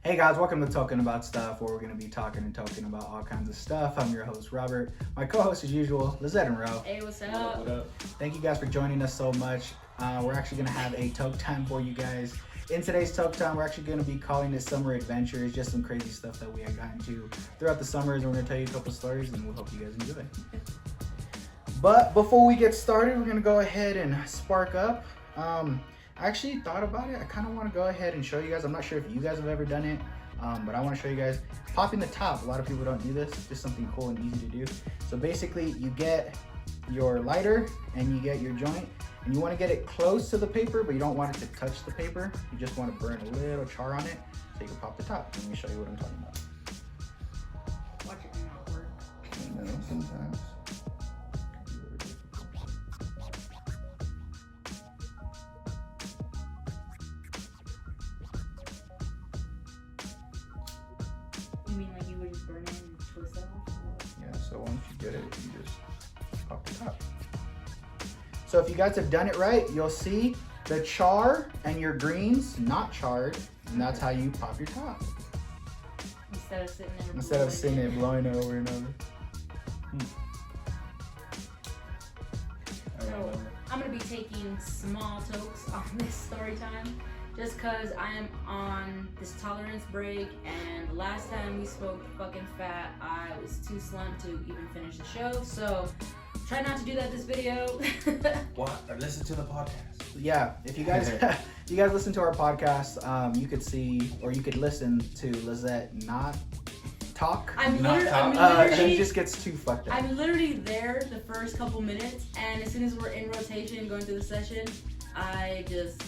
Hey guys, welcome to Talking About Stuff, where we're going to be talking and talking about all kinds of stuff. I'm your host, Robert. My co-host, as usual, Lizette and Ro. Hey, what's up? What up? Thank you guys for joining us so much. We're actually going to have a Toke time for you guys. In today's Toke time, we're actually going to be calling it Summer Adventures, just some crazy stuff that we have gotten to throughout the summers, and we're going to tell you a couple stories, and we hope you guys enjoy. But before we get started, we're going to go ahead and spark up. I actually thought about it. I kind of want to go ahead and show you guys. I'm not sure if you guys have ever done it, but I want to show you guys popping the top. A lot of people don't do this. It's just something cool and easy to do. So basically, you get your lighter and you get your joint, and you want to get it close to the paper, but you don't want it to touch the paper. You just want to burn a little char on it so you can pop the top. Let me show you what I'm talking about. Watch it not work. You know, sometimes. You mean like you would just burn it and twist it off? Yeah, so once you get it, you just pop the top. So if you guys have done it right, you'll see the char and your greens not charred, and that's how you pop your top. Instead of sitting there blowing it over and over. So I'm gonna be taking small tokes on this story time, just cause I am on this tolerance break, and the last time we smoked fucking fat, I was too slumped to even finish the show. So try not to do that this video. What? Or listen to the podcast. Yeah, if you guys listen to our podcast, you could see, or you could listen to Lizette not talk. I'm Not literally, She just gets too fucked up. I'm literally there the first couple minutes, and as soon as we're in rotation going through the session, I just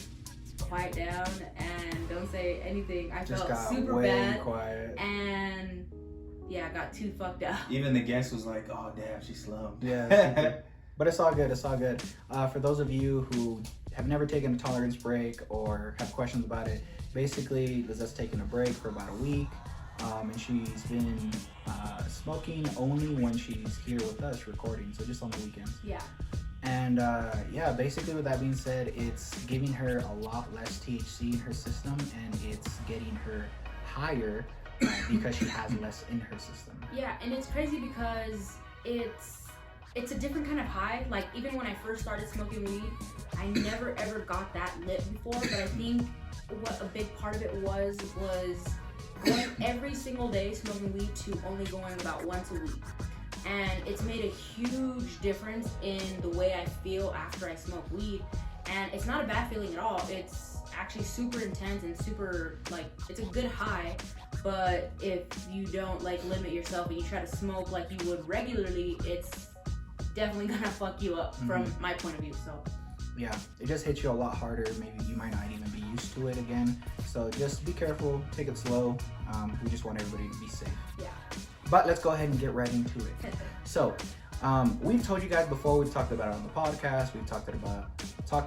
quiet down and don't say anything. I just felt got super way bad, quiet. and yeah, I got too fucked up. Even the guest was like, "Oh damn, she slumped." Yeah, but it's all good. It's all good. For those of you who have never taken a tolerance break or have questions about it, basically Lizette's taken a break for about a week, and she's been smoking only when she's here with us recording, so just on the weekends. Yeah. And yeah, basically with that being said, it's giving her a lot less THC in her system, and it's getting her higher because she has less in her system. Yeah, and it's crazy because it's a different kind of high. Like, even when I first started smoking weed, I never ever got that lit before, but I think what a big part of it was going every single day smoking weed to only going about once a week. And it's made a huge difference in the way I feel after I smoke weed. And it's not a bad feeling at all. It's actually super intense and super, like, it's a good high. But if you don't, like, limit yourself and you try to smoke like you would regularly, it's definitely gonna fuck you up from my point of view. So yeah, it just hits you a lot harder. Maybe you might not even be used to it again. So just be careful, take it slow. We just want everybody to be safe. yeah. But let's go ahead and get right into it. So, we've told you guys before, we've talked about it on the podcast, we've talked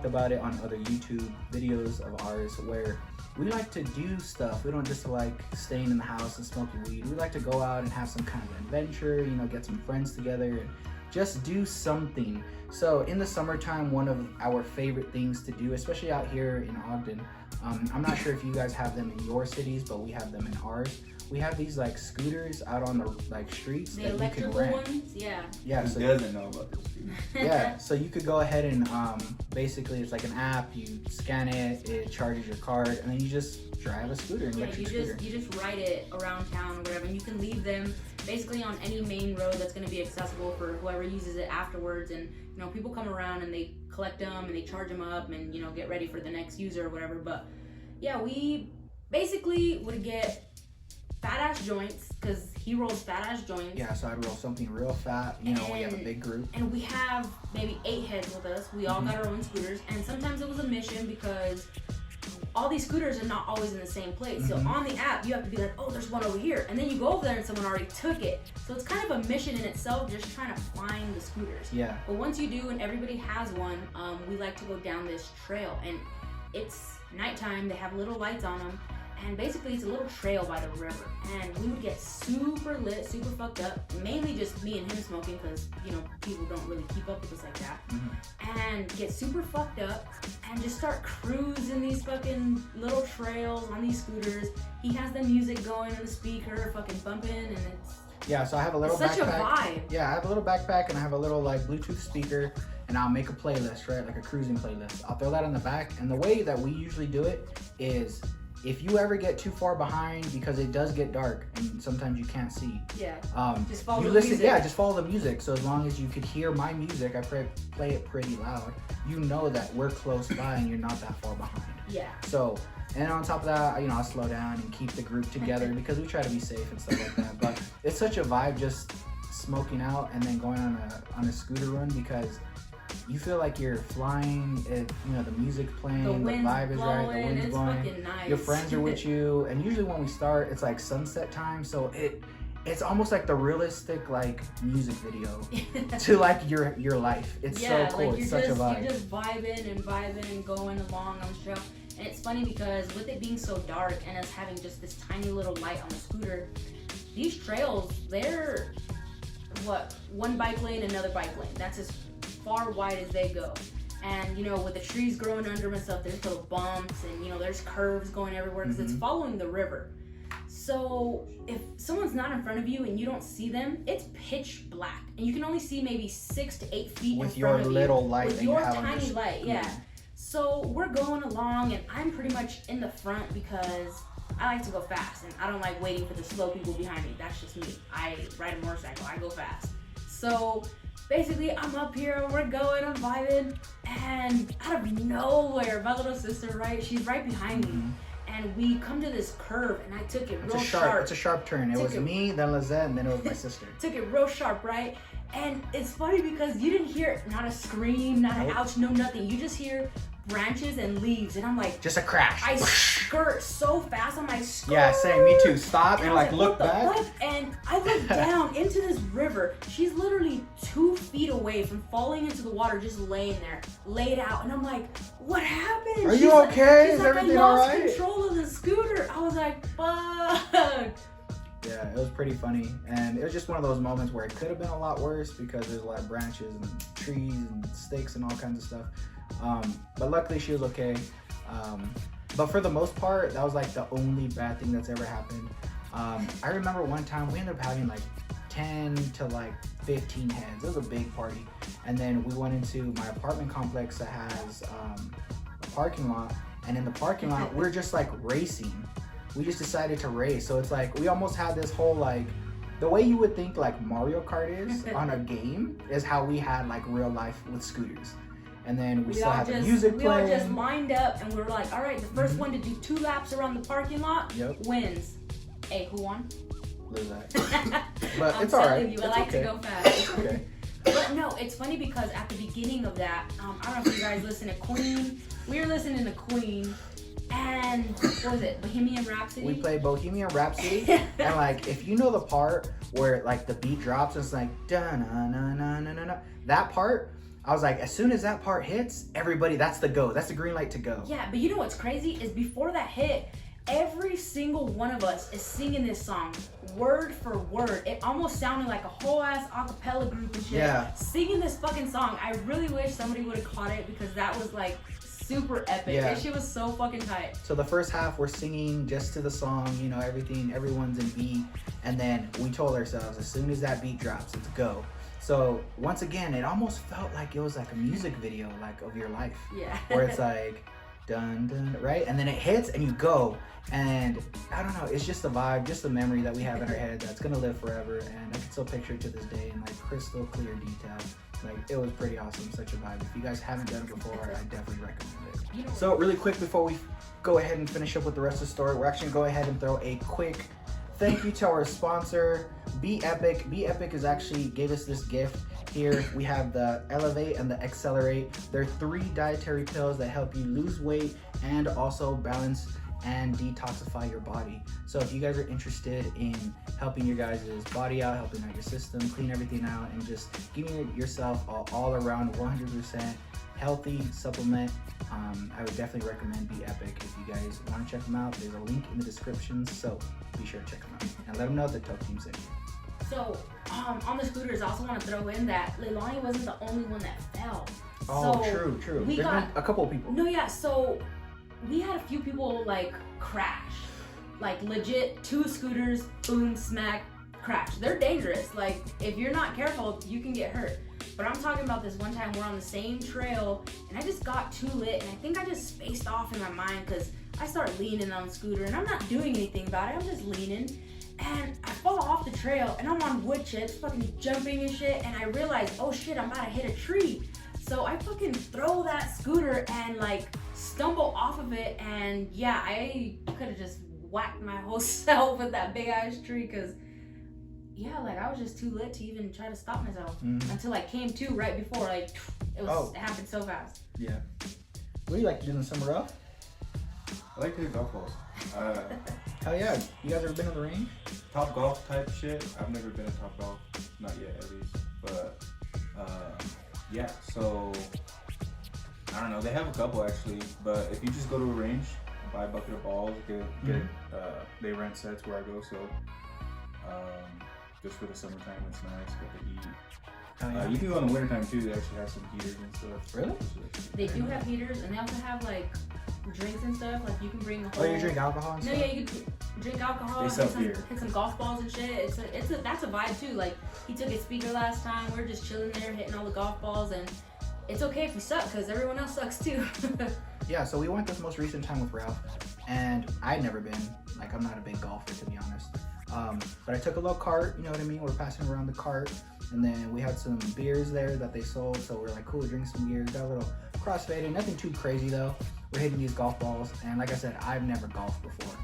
about it on other YouTube videos of ours, where we like to do stuff. We don't just like staying in the house and smoking weed. We like to go out and have some kind of adventure, you know, get some friends together and just do something. So in the summertime, one of our favorite things to do, especially out here in Ogden, I'm not sure if you guys have them in your cities, but we have them in ours. We have these like scooters out on the like streets The that you can electrical rent. ones, yeah. Yeah, Who so doesn't know about this? yeah, so you could go ahead and basically it's like an app. You scan it, it charges your card, and then you just drive a scooter, an Yeah, electric you scooter. just ride it around town or whatever, and you can leave them basically on any main road that's going to be accessible for whoever uses it afterwards. And you know, people come around and they collect them and they charge them up and, you know, get ready for the next user or whatever. But yeah, we basically would get fat ass joints, because he rolls fat ass joints. Yeah, so I'd roll something real fat, you know, when you have a big group. And we have maybe 8 heads with us. We all got our own scooters, and sometimes it was a mission because all these scooters are not always in the same place. So on the app, you have to be like, oh, there's one over here. And then you go over there and someone already took it. So it's kind of a mission in itself, just trying to find the scooters. Yeah. But once you do and everybody has one, we like to go down this trail. And it's nighttime, they have little lights on them. And basically, it's a little trail by the river. And we would get super lit, super fucked up. Mainly just me and him smoking because, you know, people don't really keep up with us like that. And get super fucked up and just start cruising these fucking little trails on these scooters. He has the music going on the speaker, fucking bumping, and it's... Yeah, so I have a little It's such backpack. a vibe. Yeah, I have a little backpack and I have a little like Bluetooth speaker, and I'll make a playlist, right? Like a cruising playlist. I'll throw that in the back. And the way that we usually do it is if you ever get too far behind, because it does get dark and sometimes you can't see. Yeah. Just You listen, yeah, just follow the music. So as long as you could hear my music, I play it pretty loud. You know that we're close by and you're not that far behind. Yeah. So, and on top of that, you know, I'll slow down and keep the group together because we try to be safe and stuff like that. But it's such a vibe just smoking out and then going on a scooter run because you feel like you're flying. You know, the music's playing, the vibe is right, the wind's blowing. Fucking nice. Your friends are with you, and usually when we start, it's like sunset time, so it's almost like the realistic like music video to like your life. It's so cool. Like it's such a vibe. You're just vibing and going along on the trail. And it's funny because with it being so dark and us having just this tiny little light on the scooter, these trails, they're one bike lane, another bike lane. That's as far wide as they go. And you know, with the trees growing under them and stuff, there's little bumps and you know, there's curves going everywhere because it's following the river. So if someone's not in front of you and you don't see them, it's pitch black, and you can only see maybe 6 to 8 feet with in front of you. With your little light with that you your have on tiny your light, yeah. So we're going along, and I'm pretty much in the front because I like to go fast, and I don't like waiting for the slow people behind me. That's just me. I ride a motorcycle. I go fast. So basically, I'm up here, we're going, I'm vibing, and out of nowhere, my little sister, right, she's right behind me. And we come to this curve, and I took it real sharp. It's a sharp turn. It was me, then Lizette, and then it was my sister. Took it real sharp, right? And it's funny because you didn't hear not a scream, not an ouch, no nothing. You just hear branches and leaves, and I'm like, just a crash. I skirt so fast. I'm like, skirt. Yeah, same. Me too. Stop and like look back. Fuck? And I look down into this river. She's literally 2 feet away from falling into the water, just laying there, laid out. And I'm like, what happened? Are you okay? Is everything all right? I lost control of the scooter. I was like, fuck. Yeah, it was pretty funny, and it was just one of those moments where it could have been a lot worse because there's a lot of branches and trees and stakes and all kinds of stuff. But luckily she was okay. But for the most part, that was like the only bad thing that's ever happened. I remember one time we ended up having like 10 to like 15 heads. It was a big party. And then we went into my apartment complex that has a parking lot, and in the parking lot we're just like racing. We just decided to race. So it's like we almost had this whole like, the way you would think like Mario Kart is on a game is how we had like real life with scooters. And then we still had the music playing. We all just lined up and we were like, all right, the first one to do 2 laps around the parking lot wins. Hey, who won? Lizette. But I'm it's all right. telling you, I it's like okay. to go fast. Okay. But no, it's funny because at the beginning of that, I don't know if you guys listen to Queen. We were listening to Queen. And what was it? Bohemian Rhapsody? We played Bohemian Rhapsody, and like if you know the part where like the beat drops and it's like da na na na na na, that part, I was like, as soon as that part hits, everybody, that's the go. That's the green light to go. Yeah, but you know what's crazy is before that hit, every single one of us is singing this song word for word. It almost sounded like a whole ass acapella group and shit. Yeah. Singing this fucking song. I really wish somebody would have caught it because that was like super epic. Yeah. That shit was so fucking tight. So the first half we're singing just to the song, you know, everyone's in beat, and then we told ourselves as soon as that beat drops, it's go. So once again, it almost felt like it was like a music video, like of your life. Yeah. Where it's like dun dun, right? And then it hits and you go. And I don't know, it's just a vibe, just a memory that we have in our head that's gonna live forever. And I can still picture it to this day in like crystal clear detail. Like it was pretty awesome, such a vibe. If you guys haven't done it before, I definitely recommend it. So really quick before we go ahead and finish up with the rest of the story, we're actually gonna go ahead and throw a quick thank you to our sponsor, Be Epic. Be Epic is actually gave us this gift. Here we have the Elevate and the Accelerate. They're 3 dietary pills that help you lose weight and also balance and detoxify your body. So if you guys are interested in helping your guys' body out, helping out your system, clean everything out, and just giving yourself an all-around 100% healthy supplement, I would definitely recommend Be Epic. If you guys want to check them out, there's a link in the description, so be sure to check them out and let them know the Toke team sent you. So, on the scooters, I also want to throw in that Leilani wasn't the only one that fell. Oh, So, true. we There's got- been a couple of people. No, yeah, so we had a few people like crash. Like legit, 2 scooters, boom, smack, crash. They're dangerous. Like if you're not careful, you can get hurt. But I'm talking about this one time we're on the same trail and I just got too lit and I think I just spaced off in my mind because I started leaning on the scooter and I'm not doing anything about it. I'm just leaning and I fall off the trail and I'm on wood chips, fucking jumping and shit, and I realize, oh shit, I'm about to hit a tree. So I fucking throw that scooter and like stumble off of it, and yeah, I could have just whacked my whole self with that big ass tree because yeah, like I was just too lit to even try to stop myself until I came to right before, like it happened so fast. Yeah. What do you like to do in the summer off? I like to do golf balls. Hell yeah. You guys ever been to the range? Top golf type shit. I've never been to Top Golf, not yet at least. But yeah, so I don't know. They have a couple actually, but if you just go to a range, buy a bucket of balls, they rent sets where I go. So just for the summertime, it's nice. Get the heat. Hell yeah. You can go in the wintertime too. They actually have some heaters and stuff. Really? They do have heaters, and they also have like drinks and stuff. Like you can bring the whole. Oh, you drink alcohol and No, stuff? yeah, you can drink alcohol. They sell hit some, beer. hit some golf balls and shit. That's a vibe too. Like he took his speaker last time. We're just chilling there, hitting all the golf balls, and it's okay if we suck because everyone else sucks too. Yeah, so we went this most recent time with Ralph, and I'd never been. Like, I'm not a big golfer, to be honest. But I took a little cart, you know what I mean? We're passing around the cart, and then we had some beers there that they sold, so we're like, cool, drink some beers. Got a little crossfaded, nothing too crazy though. We're hitting these golf balls, and like I said, I've never golfed before.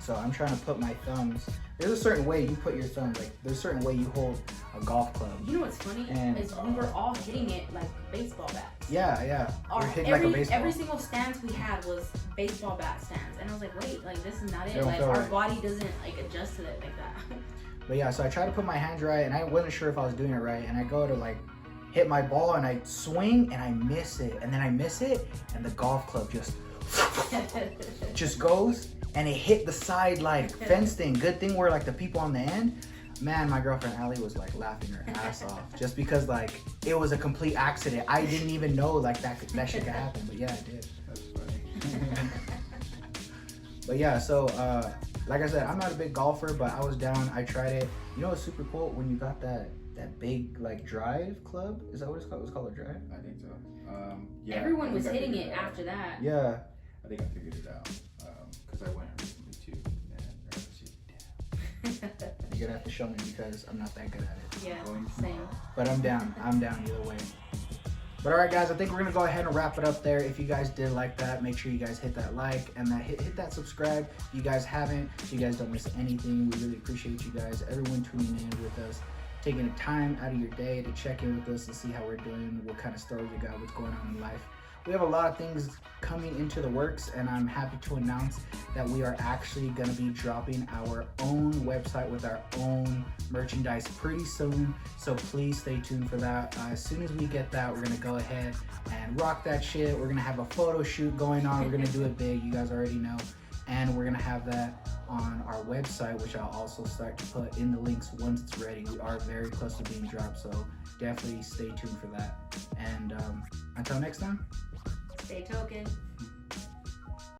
So I'm trying to put my thumbs. There's a certain way you put your thumbs, like there's a certain way you hold a golf club. You know what's funny is we were all hitting it like baseball bats. Yeah. We're hitting like a baseball. Every single stance we had was baseball bat stance, and I was like, wait, like this is not They it. don't Like feel our right. body doesn't like adjust to it like that. But yeah, so I tried to put my hands right, and I wasn't sure if I was doing it right, and I go to like hit my ball, and I swing, and I miss it, and then I miss it, and the golf club just goes, and it hit the side like fence thing. Good thing we're like the people on the end. Man, my girlfriend Allie was like laughing her ass off just because like it was a complete accident. I didn't even know like that shit could happen, but yeah, it did. That's funny. But yeah, so like I said, I'm not a big golfer, but I was down. I tried it. You know what's super cool? When you got that big like drive club? Is that what it's called? It's called a drive? I think so. Yeah. Everyone I was think I hitting figured it out. after that. Yeah. I think I figured it out because I went recently too. You're gonna have to show me because I'm not that good at it. Yeah, Going same. But I'm down either way. But alright guys, I think we're gonna go ahead and wrap it up there. If you guys did like that, make sure you guys hit that like and that hit that subscribe. If you guys haven't, so you guys don't miss anything. We really appreciate you guys, everyone tuning in with us, taking the time out of your day to check in with us and see how we're doing, what kind of stories we got, what's going on in life. We have a lot of things coming into the works, and I'm happy to announce that we are actually going to be dropping our own website with our own merchandise pretty soon, so please stay tuned for that. As soon as we get that, we're going to go ahead and rock that shit. We're going to have a photo shoot going on. We're going to do it big, you guys already know, and we're going to have that on our website, which I'll also start to put in the links once it's ready. We are very close to being dropped, so definitely stay tuned for that. And until next time, Stay token.